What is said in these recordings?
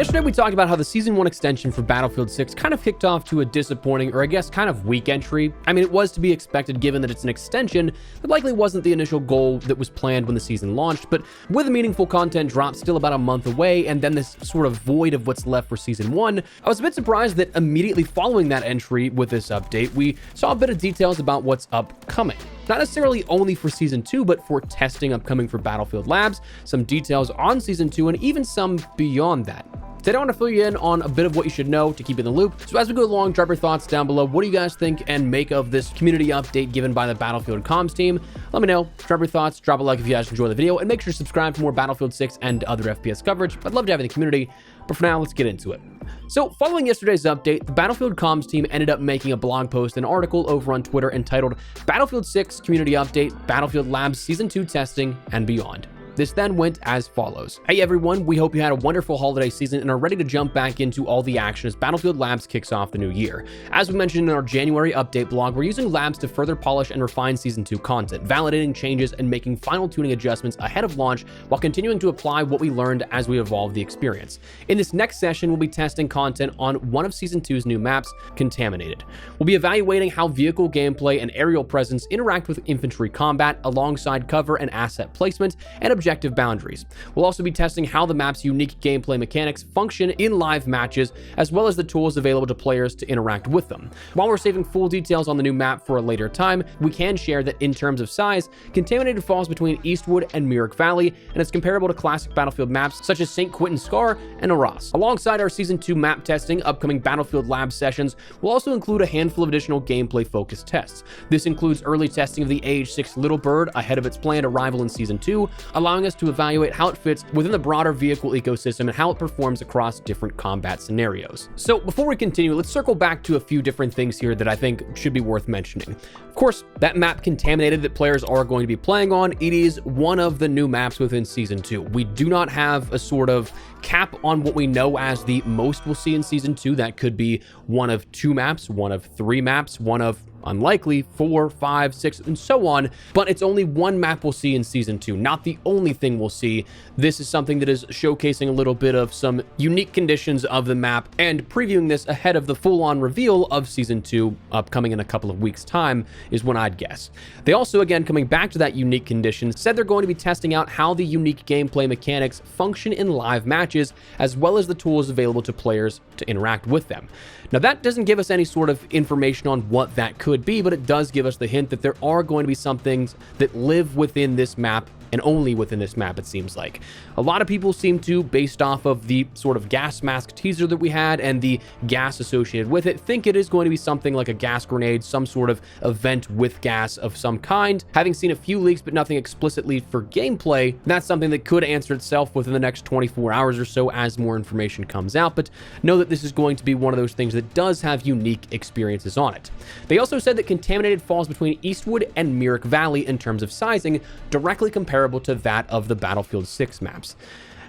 yesterday we talked about how the Season 1 extension for Battlefield 6 kind of kicked off to a disappointing, or I guess kind of weak entry. I mean, it was to be expected given that it's an extension that likely wasn't the initial goal that was planned when the season launched, but with a meaningful content drop still about a month away, and then this sort of void of what's left for Season 1, I was a bit surprised that immediately following that entry with this update, we saw a bit of details about what's upcoming. Not necessarily only for Season 2, but for testing upcoming for Battlefield Labs, some details on Season 2, and even some beyond that. Today I want to fill you in on a bit of what you should know to keep you in the loop. So as we go along, drop your thoughts down below. What do you guys think and make of this community update given by the Battlefield comms team? Let me know. Drop your thoughts, drop a like if you guys enjoy the video, and make sure to subscribe for more Battlefield 6 and other FPS coverage. I'd love to have you in the community, but for now, let's get into it. So following yesterday's update, the Battlefield comms team ended up making a blog post and article over on Twitter entitled Battlefield 6 Community Update, Battlefield Labs Season 2 Testing, and Beyond. This then went as follows. Hey everyone, we hope you had a wonderful holiday season and are ready to jump back into all the action as Battlefield Labs kicks off the new year. As we mentioned in our January update blog, we're using Labs to further polish and refine Season 2 content, validating changes and making final tuning adjustments ahead of launch while continuing to apply what we learned as we evolve the experience. In this next session, we'll be testing content on one of Season 2's new maps, Contaminated. We'll be evaluating how vehicle gameplay and aerial presence interact with infantry combat alongside cover and asset placement and objective boundaries. We'll also be testing how the map's unique gameplay mechanics function in live matches, as well as the tools available to players to interact with them. While we're saving full details on the new map for a later time, we can share that in terms of size, Contaminated falls between Eastwood and Myrick Valley, and it's comparable to classic Battlefield maps such as St. Quentin Scar and Arras. Alongside our Season 2 map testing, upcoming Battlefield Lab sessions will also include a handful of additional gameplay-focused tests. This includes early testing of the AH-6 Little Bird ahead of its planned arrival in Season 2, allowing us to evaluate how it fits within the broader vehicle ecosystem and how it performs across different combat scenarios. So before we continue, let's circle back to a few different things here that I think should be worth mentioning. Of course, that map Contaminated that players are going to be playing on, it is one of the new maps within Season 2. We do not have a sort of cap on what we know as the most we'll see in Season 2. That could be one of 2 maps, one of 3 maps, one of unlikely 4, 5, 6, and so on, but it's only one map we'll see in Season 2, not the only thing we'll see. This is something that is showcasing a little bit of some unique conditions of the map and previewing this ahead of the full-on reveal of Season 2 upcoming in a couple of weeks' time is when I'd guess. They also, again, coming back to that unique condition, said they're going to be testing out how the unique gameplay mechanics function in live matches, as well as the tools available to players to interact with them. Now, that doesn't give us any sort of information on what that could be, but it does give us the hint that there are going to be some things that live within this map and only within this map, it seems like. A lot of people seem to, based off of the sort of gas mask teaser that we had and the gas associated with it, think it is going to be something like a gas grenade, some sort of event with gas of some kind. Having seen a few leaks, but nothing explicitly for gameplay, that's something that could answer itself within the next 24 hours or so as more information comes out, but know that this is going to be one of those things that does have unique experiences on it. They also said that Contaminated falls between Eastwood and Myrick Valley in terms of sizing, directly comparable to that of the Battlefield 6 maps.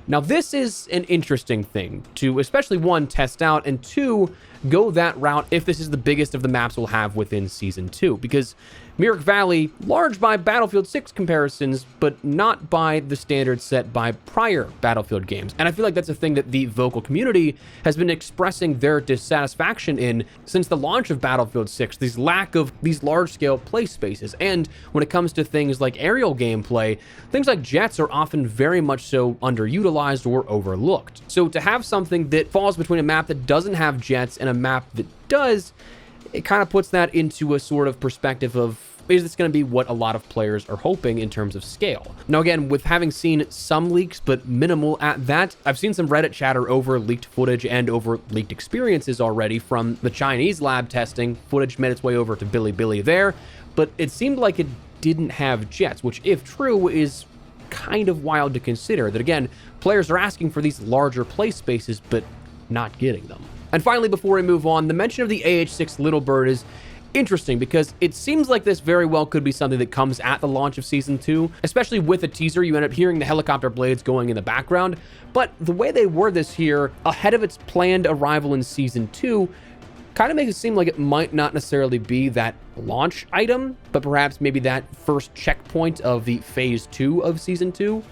Now, this is an interesting thing to, especially 1, test out, and 2, go that route if this is the biggest of the maps we'll have within Season 2, because Myrick Valley, large by Battlefield 6 comparisons, but not by the standards set by prior Battlefield games. And I feel like that's a thing that the vocal community has been expressing their dissatisfaction in since the launch of Battlefield 6, this lack of these large-scale play spaces. And when it comes to things like aerial gameplay, things like jets are often very much so underutilized or overlooked. So to have something that falls between a map that doesn't have jets and a map that does, it kind of puts that into a sort of perspective of, is this going to be what a lot of players are hoping in terms of scale? Now, again, with having seen some leaks, but minimal at that, I've seen some Reddit chatter over leaked footage and over leaked experiences already from the Chinese lab testing. Footage made its way over to Bilibili there, but it seemed like it didn't have jets, which, if true, is kind of wild to consider. That, again, players are asking for these larger play spaces, but not getting them. And finally, before we move on, the mention of the AH-6 Little Bird is interesting because it seems like this very well could be something that comes at the launch of Season 2, especially with a teaser. You end up hearing the helicopter blades going in the background, but the way they word this here, ahead of its planned arrival in Season 2, kind of makes it seem like it might not necessarily be that launch item, but perhaps maybe that first checkpoint of the Phase 2 of Season 2.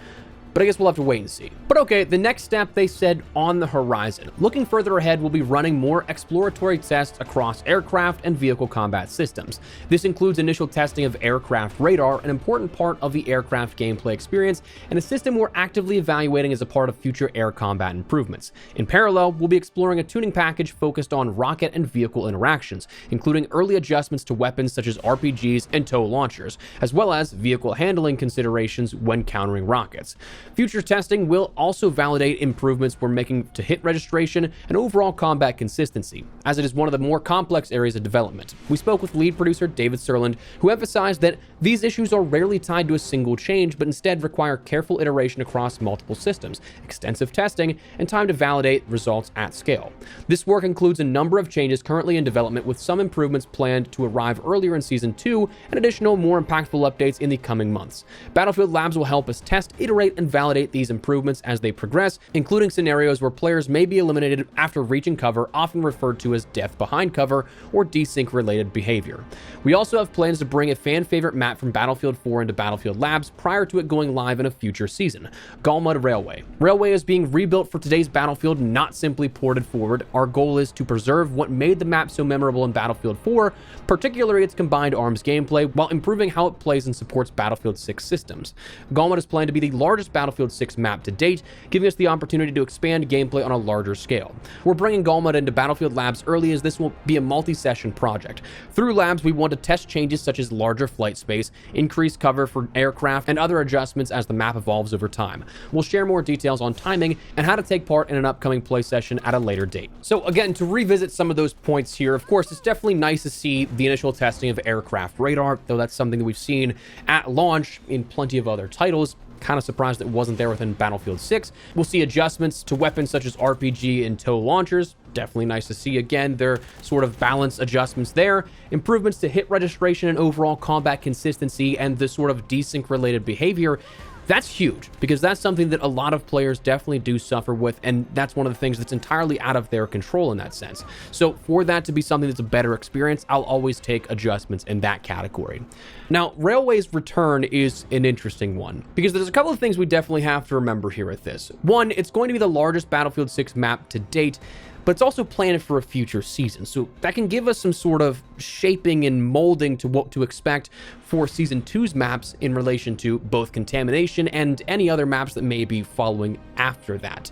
but I guess we'll have to wait and see. But okay, the next step they said on the horizon. Looking further ahead, we'll be running more exploratory tests across aircraft and vehicle combat systems. This includes initial testing of aircraft radar, an important part of the aircraft gameplay experience, and a system we're actively evaluating as a part of future air combat improvements. In parallel, we'll be exploring a tuning package focused on rocket and vehicle interactions, including early adjustments to weapons such as RPGs and tow launchers, as well as vehicle handling considerations when countering rockets. Future testing will also validate improvements we're making to hit registration and overall combat consistency, as it is one of the more complex areas of development. We spoke with lead producer David Serland, who emphasized that these issues are rarely tied to a single change, but instead require careful iteration across multiple systems, extensive testing, and time to validate results at scale. This work includes a number of changes currently in development, with some improvements planned to arrive earlier in Season 2 and additional, more impactful updates in the coming months. Battlefield Labs will help us test, iterate, and validate these improvements as they progress, including scenarios where players may be eliminated after reaching cover, often referred to as death behind cover or desync-related behavior. We also have plans to bring a fan-favorite map from Battlefield 4 into Battlefield Labs prior to it going live in a future season, Golmud Railway. Railway is being rebuilt for today's Battlefield, not simply ported forward. Our goal is to preserve what made the map so memorable in Battlefield 4, particularly its combined arms gameplay, while improving how it plays and supports Battlefield 6 systems. Golmud is planned to be the largest Battlefield 6 map to date, giving us the opportunity to expand gameplay on a larger scale. We're bringing Golmud into Battlefield Labs early, as this will be a multi-session project. Through Labs, we want to test changes such as larger flight space, increased cover for aircraft, and other adjustments as the map evolves over time. We'll share more details on timing and how to take part in an upcoming play session at a later date. So again, to revisit some of those points here, of course, it's definitely nice to see the initial testing of aircraft radar, though that's something that we've seen at launch in plenty of other titles. Kind of surprised it wasn't there within Battlefield 6. We'll see adjustments to weapons such as RPG and tow launchers. Definitely nice to see, again, their sort of balance adjustments there. Improvements to hit registration and overall combat consistency, and the sort of desync related behavior. That's huge, because that's something that a lot of players definitely do suffer with, and that's one of the things that's entirely out of their control in that sense. So for that to be something that's a better experience, I'll always take adjustments in that category. Now, Railway's return is an interesting one, because there's a couple of things we definitely have to remember here with this. One, it's going to be the largest Battlefield 6 map to date, but it's also planned for a future season. So that can give us some sort of shaping and molding to what to expect for Season 2's maps in relation to both contamination and any other maps that may be following after that.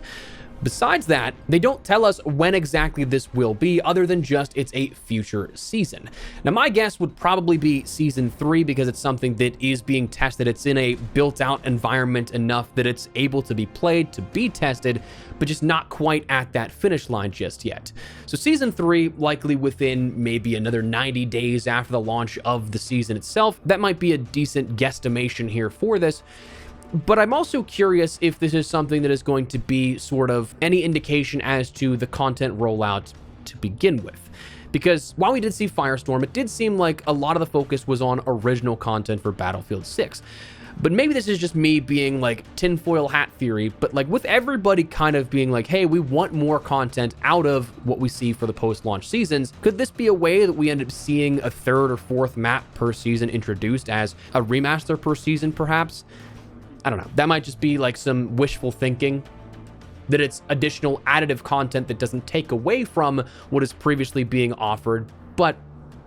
Besides that, they don't tell us when exactly this will be, other than just it's a future season. Now, my guess would probably be Season 3, because it's something that is being tested. It's in a built-out environment enough that it's able to be played, to be tested, but just not quite at that finish line just yet. So Season 3, likely within maybe another 90 days after the launch of the season itself. That might be a decent guesstimation here for this. But I'm also curious if this is something that is going to be sort of any indication as to the content rollout to begin with. Because while we did see Firestorm, it did seem like a lot of the focus was on original content for Battlefield 6. But maybe this is just me being like tinfoil hat theory, but like with everybody kind of being like, hey, we want more content out of what we see for the post-launch seasons, could this be a way that we end up seeing a third or fourth map per season introduced as a remaster per season, perhaps? I don't know. That might just be like some wishful thinking, that it's additional additive content that doesn't take away from what is previously being offered, but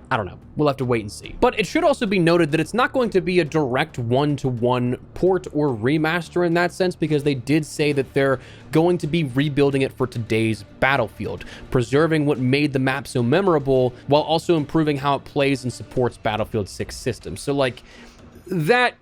I don't know. We'll have to wait and see. But it should also be noted that it's not going to be a direct one-to-one port or remaster in that sense, because they did say that they're going to be rebuilding it for today's Battlefield, preserving what made the map so memorable while also improving how it plays and supports Battlefield 6 systems. So like that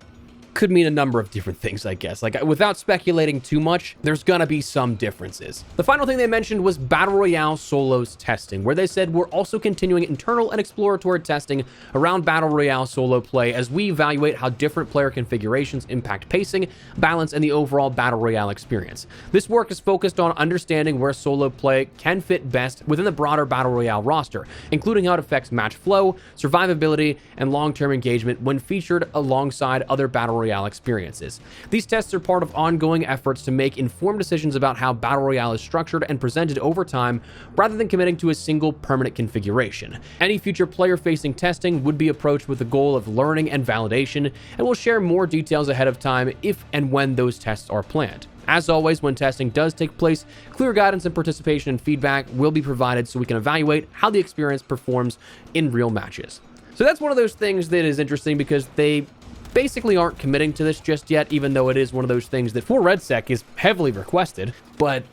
could mean a number of different things, I guess. Like, without speculating too much, there's gonna be some differences. The final thing they mentioned was Battle Royale solos testing, where they said we're also continuing internal and exploratory testing around Battle Royale solo play as we evaluate how different player configurations impact pacing, balance, and the overall Battle Royale experience. This work is focused on understanding where solo play can fit best within the broader Battle Royale roster, including how it affects match flow, survivability, and long-term engagement when featured alongside other Battle Royale experiences. These tests are part of ongoing efforts to make informed decisions about how Battle Royale is structured and presented over time, rather than committing to a single permanent configuration. Any future player-facing testing would be approached with the goal of learning and validation, and we'll share more details ahead of time if and when those tests are planned. As always, when testing does take place, clear guidance and participation and feedback will be provided so we can evaluate how the experience performs in real matches. So that's one of those things that is interesting because they basically aren't committing to this just yet, even though it is one of those things that for RedSec is heavily requested. But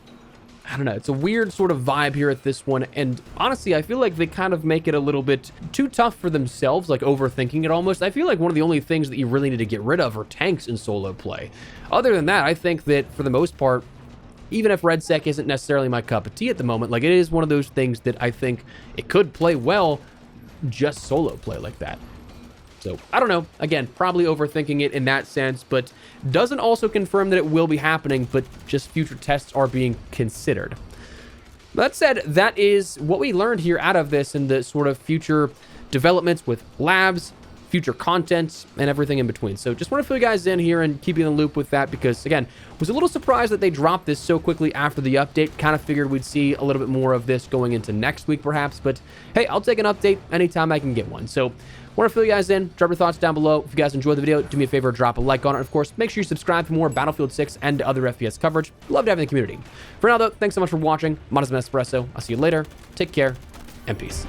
I don't know, it's a weird sort of vibe here at this one, and honestly, I feel like they kind of make it a little bit too tough for themselves, like overthinking it almost. I feel like one of the only things that you really need to get rid of are tanks in solo play. Other than that, I think that for the most part, even if RedSec isn't necessarily my cup of tea at the moment, like it is one of those things that I think it could play well, just solo play like that. So, I don't know. Again, probably overthinking it in that sense, but doesn't also confirm that it will be happening, but just future tests are being considered. That said, that is what we learned here out of this in the sort of future developments with labs, future content, and everything in between. So just want to fill you guys in here and keep you in the loop with that because, again, was a little surprised that they dropped this so quickly after the update. Kind of figured we'd see a little bit more of this going into next week, perhaps. But, hey, I'll take an update anytime I can get one. So want to fill you guys in. Drop your thoughts down below. If you guys enjoyed the video, do me a favor, drop a like on it. Of course, make sure you subscribe for more Battlefield 6 and other FPS coverage. Love to have you in the community. For now, though, thanks so much for watching. I'm Espresso. I'll see you later. Take care, and peace.